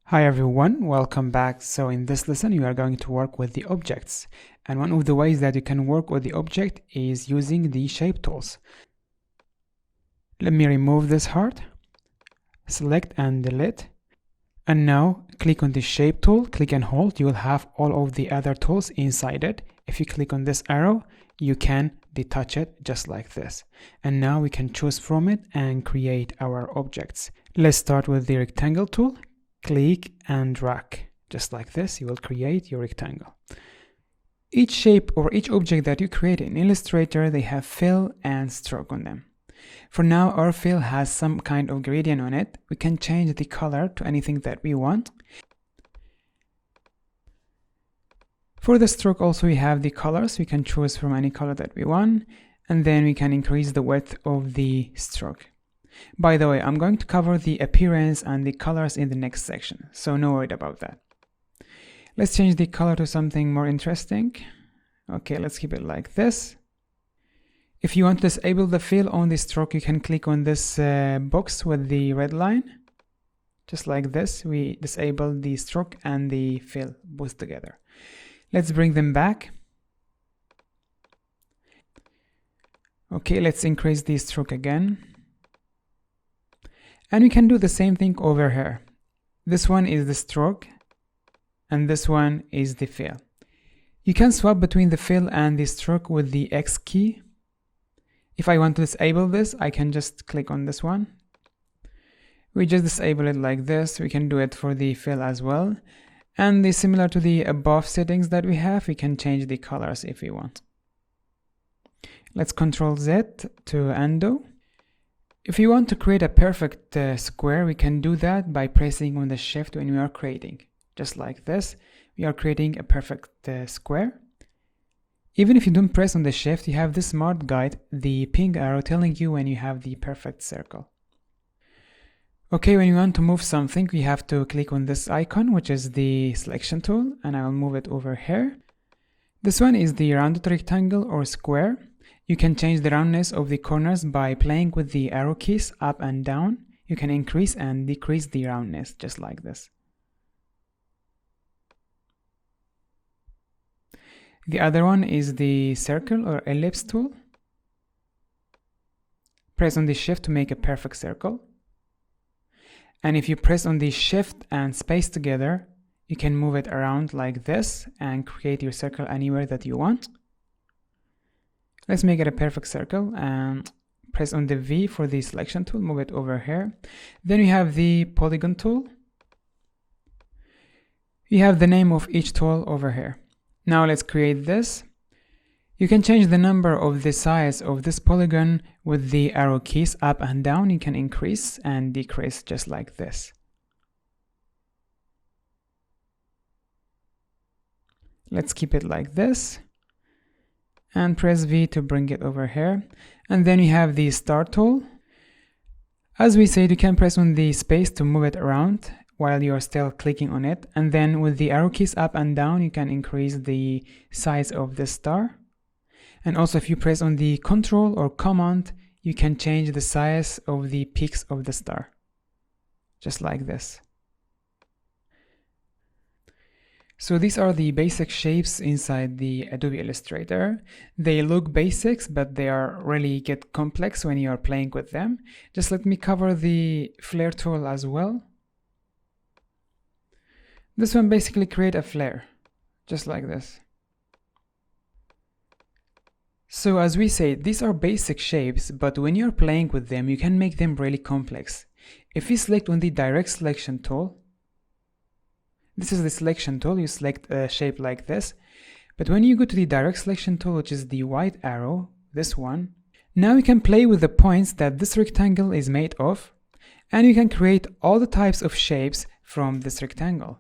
Hi everyone, welcome back. So in this lesson you are going to work with the objects, and one of the ways that you can work with the object is using the shape tools. Let me remove this heart, select and delete, and now click on the shape tool, click and hold. You will have all of the other tools inside it. If you click on this arrow, you can detach it just like this, and now we can choose from it and create our objects. Let's start with the rectangle tool. Click and drag, just like this, you will create your rectangle. Each shape or each object that you create in Illustrator, they have fill and stroke on them. For now, our fill has some kind of gradient on it. We can change the color to anything that we want. For the stroke also we have the colors. We can choose from any color that we want, and then we can increase the width of the stroke. By the way, I'm going to cover the appearance and the colors in the next section, so no worry about that. Let's change the color to something more interesting. Okay, let's keep it like this. If you want to disable the fill on the stroke, you can click on this box with the red line. Just like this, we disable the stroke and the fill both together. Let's bring them back. Okay, let's increase the stroke again. And we can do the same thing over here. This one is the stroke and this one is the fill. You can swap between the fill and the stroke with the X key. If I want to disable this, I can just click on this one. We just disable it like this. We can do it for the fill as well. And similar to the above settings that we have, we can change the colors if we want. Let's Ctrl Z to undo. If you want to create a perfect square, we can do that by pressing on the shift when we are creating. Just like this, we are creating a perfect square. Even if you don't press on the shift, you have this smart guide, the pink arrow telling you when you have the perfect circle. Okay, when you want to move something, we have to click on this icon, which is the selection tool, and I will move it over here. This one is the rounded rectangle or square. You can change the roundness of the corners by playing with the arrow keys up and down. You can increase and decrease the roundness, just like this. The other one is the circle or ellipse tool. Press on the shift to make a perfect circle. And if you press on the shift and space together, you can move it around like this and create your circle anywhere that you want. Let's make it a perfect circle and press on the V for the selection tool, move it over here. Then we have the polygon tool. We have the name of each tool over here. Now let's create this. You can change the number of the size of this polygon with the arrow keys up and down. You can increase and decrease just like this. Let's keep it like this. And press V to bring it over here. And then we have the star tool. As we said, you can press on the space to move it around while you are still clicking on it. And then with the arrow keys up and down, you can increase the size of the star. And also if you press on the Control or Command, you can change the size of the peaks of the star. Just like this. So these are the basic shapes inside the Adobe Illustrator. They look basics, but they are really get complex when you are playing with them. Just let me cover the flare tool as well. This one basically create a flare, just like this. So as we said, these are basic shapes, but when you're playing with them, you can make them really complex. If you select on the direct selection tool, this is the selection tool, you select a shape like this. But when you go to the direct selection tool, which is the white arrow, this one, now you can play with the points that this rectangle is made of, and you can create all the types of shapes from this rectangle.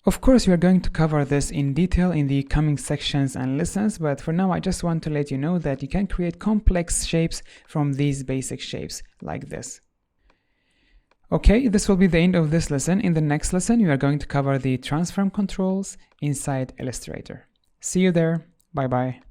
Of course, we are going to cover this in detail in the coming sections and lessons, but for now I just want to let you know that you can create complex shapes from these basic shapes like this. Okay, this will be the end of this lesson. In the next lesson, we are going to cover the transform controls inside Illustrator. See you there. Bye bye.